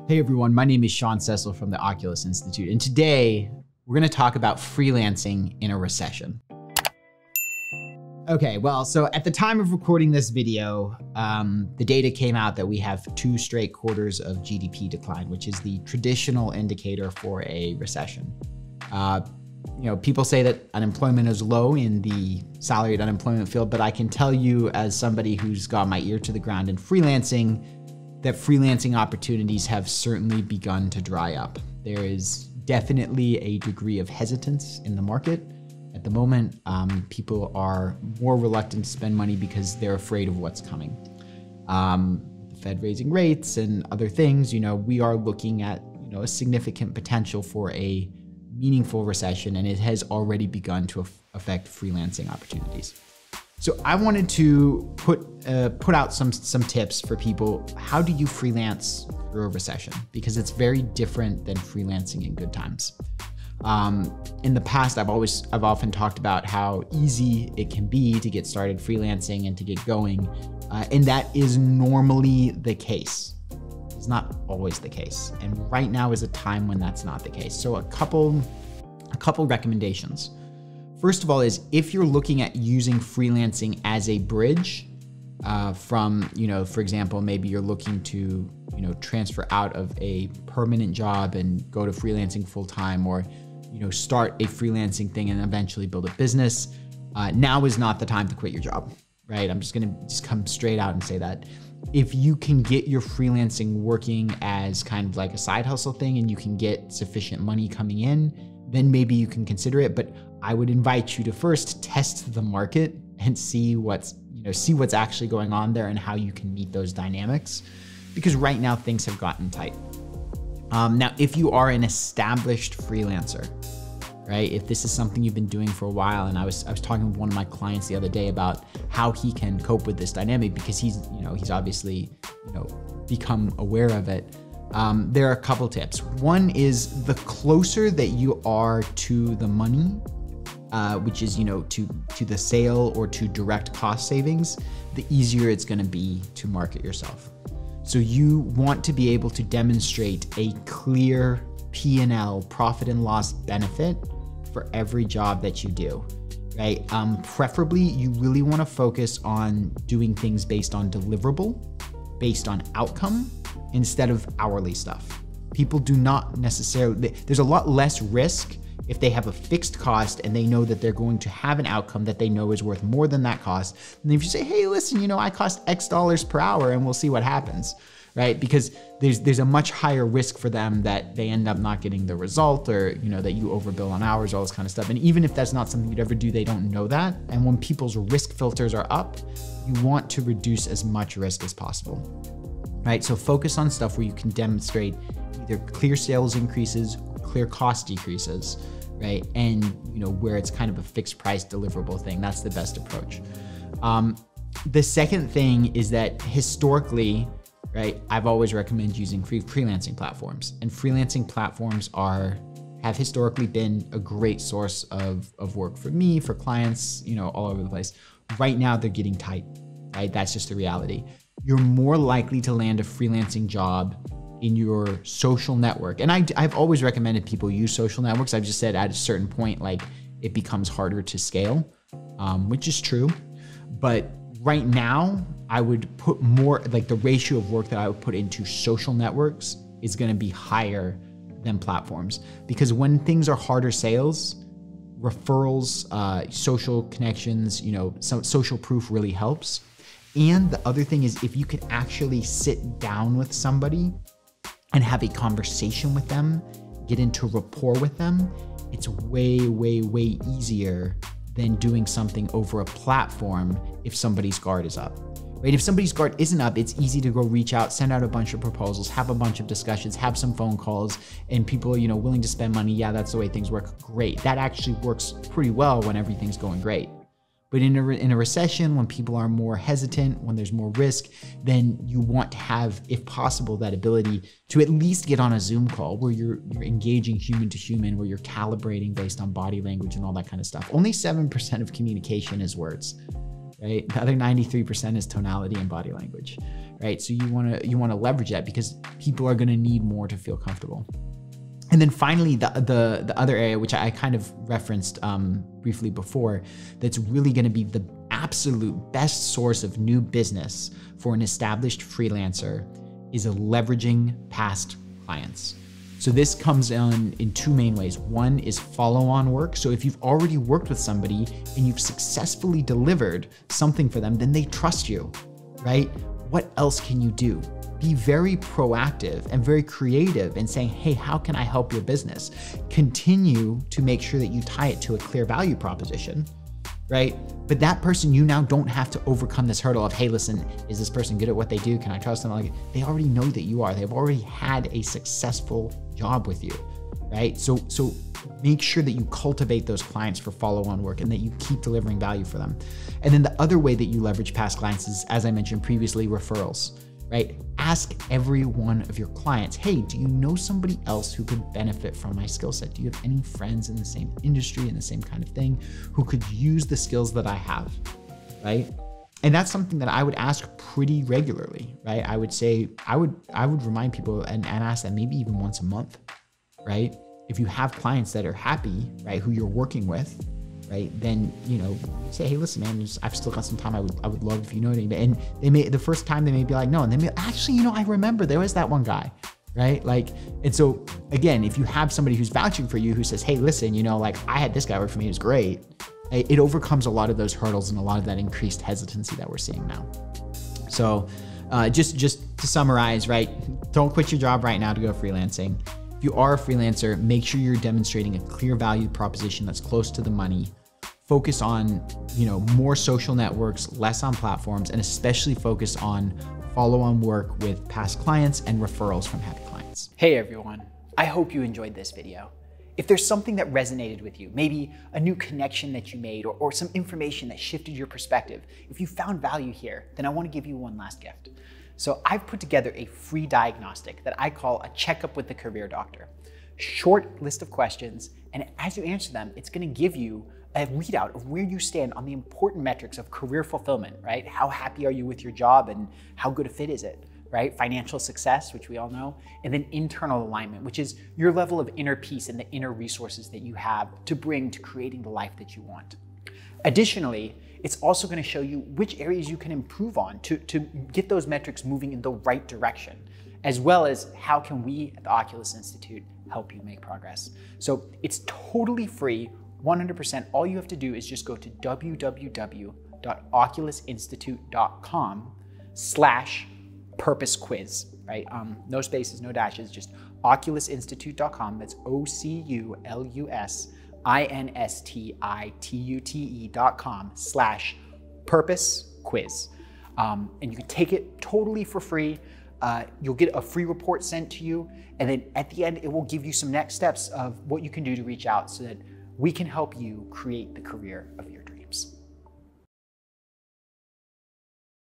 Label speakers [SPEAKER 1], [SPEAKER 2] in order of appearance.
[SPEAKER 1] Hey everyone, my name is Sean Cecil from the Oculus Institute, and today we're going to talk about freelancing in a recession. Okay, well, so at the time of recording this video, the data came out that we have 2 straight quarters of GDP decline, which is the traditional indicator for a recession. People say that unemployment is low in the salaried unemployment field, but I can tell you as somebody who's got my ear to the ground in freelancing, that freelancing opportunities have certainly begun to dry up. There is definitely a degree of hesitance in the market. At the moment, people are more reluctant to spend money because they're afraid of what's coming. The Fed raising rates and other things, we are looking at a significant potential for a meaningful recession, and it has already begun to affect freelancing opportunities. So I wanted to put out some tips for people. How do you freelance through a recession? Because it's very different than freelancing in good times. In the past, I've often talked about how easy it can be to get started freelancing and to get going, and that is normally the case. It's not always the case, and right now is a time when that's not the case. So a couple recommendations. First of all is if you're looking at using freelancing as a bridge from, for example, maybe you're looking to, transfer out of a permanent job and go to freelancing full time, or, start a freelancing thing and eventually build a business. Now is not the time to quit your job, right? I'm just going to come straight out and say that. If you can get your freelancing working as kind of like a side hustle thing and you can get sufficient money coming in, then maybe you can consider it. But I would invite you to first test the market and see what's actually going on there and how you can meet those dynamics, because right now things have gotten tight. Now, if you are an established freelancer, right? If this is something you've been doing for a while, and I was talking with one of my clients the other day about how he can cope with this dynamic, because he's obviously, become aware of it. There are a couple tips. One is the closer that you are to the money, which is, to the sale or to direct cost savings, the easier it's going to be to market yourself. So you want to be able to demonstrate a clear P&L, profit and loss benefit for every job that you do, right? Preferably, you really want to focus on doing things based on deliverable, based on outcome, instead of hourly stuff. People do not necessarily, there's a lot less risk if they have a fixed cost and they know that they're going to have an outcome that they know is worth more than that cost. And if you say, hey, listen, I cost X dollars per hour and we'll see what happens, right? Because there's a much higher risk for them that they end up not getting the result, or, that you overbill on hours, all this kind of stuff. And even if that's not something you'd ever do, they don't know that. And when people's risk filters are up, you want to reduce as much risk as possible, right? So focus on stuff where you can demonstrate either clear sales increases, clear cost decreases, right? And where it's kind of a fixed price deliverable thing. That's the best approach. The second thing is that historically, right, I've always recommended using freelancing platforms, and freelancing platforms have historically been a great source of work for me, for clients, all over the place. Right now they're getting tight, right? That's just the reality. You're more likely to land a freelancing job in your social network. And I've always recommended people use social networks. I've just said at a certain point, like, it becomes harder to scale, which is true. But right now, I would put more, like, the ratio of work that I would put into social networks is going to be higher than platforms. Because when things are harder sales, referrals, social connections, social proof really helps. And the other thing is, if you can actually sit down with somebody and have a conversation with them, get into rapport with them, it's way, way, way easier than doing something over a platform if somebody's guard is up, right? If somebody's guard isn't up, it's easy to go reach out, send out a bunch of proposals, have a bunch of discussions, have some phone calls, and people are, willing to spend money. Yeah, that's the way things work. Great. That actually works pretty well when everything's going great. But in a recession, when people are more hesitant, when there's more risk, then you want to have, if possible, that ability to at least get on a Zoom call where you're engaging human to human, where you're calibrating based on body language and all that kind of stuff. Only 7% of communication is words, right? The other 93% is tonality and body language, right? So you wanna leverage that because people are gonna need more to feel comfortable. And then finally, the other area, which I kind of referenced briefly before, that's really gonna be the absolute best source of new business for an established freelancer is leveraging past clients. So this comes in two main ways. One is follow-on work. So if you've already worked with somebody and you've successfully delivered something for them, then they trust you, right? What else can you do? Be very proactive and very creative in saying, hey, how can I help your business? Continue to make sure that you tie it to a clear value proposition, right? But that person, you now don't have to overcome this hurdle of, hey, listen, is this person good at what they do? Can I trust them? Like, they already know that you are. They've already had a successful job with you, right? So make sure that you cultivate those clients for follow-on work and that you keep delivering value for them. And then the other way that you leverage past clients is, as I mentioned previously, referrals, right? Ask every one of your clients, hey, do you know somebody else who could benefit from my skill set? Do you have any friends in the same industry, in the same kind of thing, who could use the skills that I have, right? And that's something that I would ask pretty regularly, right? I would say, I would remind people and ask them maybe even once a month, right? If you have clients that are happy, right, who you're working with, right, then, you know, say, hey, listen, man, I've still got some time. I would love if you know anybody. And they may, the first time they may be like, no, and they may, actually, you know, I remember there was that one guy, right? Like, and so again, if you have somebody who's vouching for you, who says, hey, listen, you know, like I had this guy work for me, it was great. It overcomes a lot of those hurdles and a lot of that increased hesitancy that we're seeing now. So just to summarize, right, don't quit your job right now to go freelancing. If you are a freelancer, make sure you're demonstrating a clear value proposition that's close to the money. Focus on, you know, more social networks, less on platforms, and especially focus on follow-on work with past clients and referrals from happy clients.
[SPEAKER 2] Hey everyone, I hope you enjoyed this video. If there's something that resonated with you, maybe a new connection that you made or some information that shifted your perspective, if you found value here, then I want to give you one last gift. So I've put together a free diagnostic that I call a checkup with the career doctor. Short list of questions, and as you answer them, it's going to give you a readout of where you stand on the important metrics of career fulfillment, right? How happy are you with your job and how good a fit is it, right? Financial success, which we all know, and then internal alignment, which is your level of inner peace and the inner resources that you have to bring to creating the life that you want. Additionally, it's also going to show you which areas you can improve on to get those metrics moving in the right direction, as well as how can we at the Oculus Institute help you make progress. So it's totally free, 100%. All you have to do is just go to www.oculusinstitute.com/purpose quiz, right? No spaces, no dashes, just oculusinstitute.com. That's OCULUSINSTITUTE.com/purpose quiz. And you can take it totally for free. You'll get a free report sent to you. And then at the end, it will give you some next steps of what you can do to reach out so that we can help you create the career of your dreams.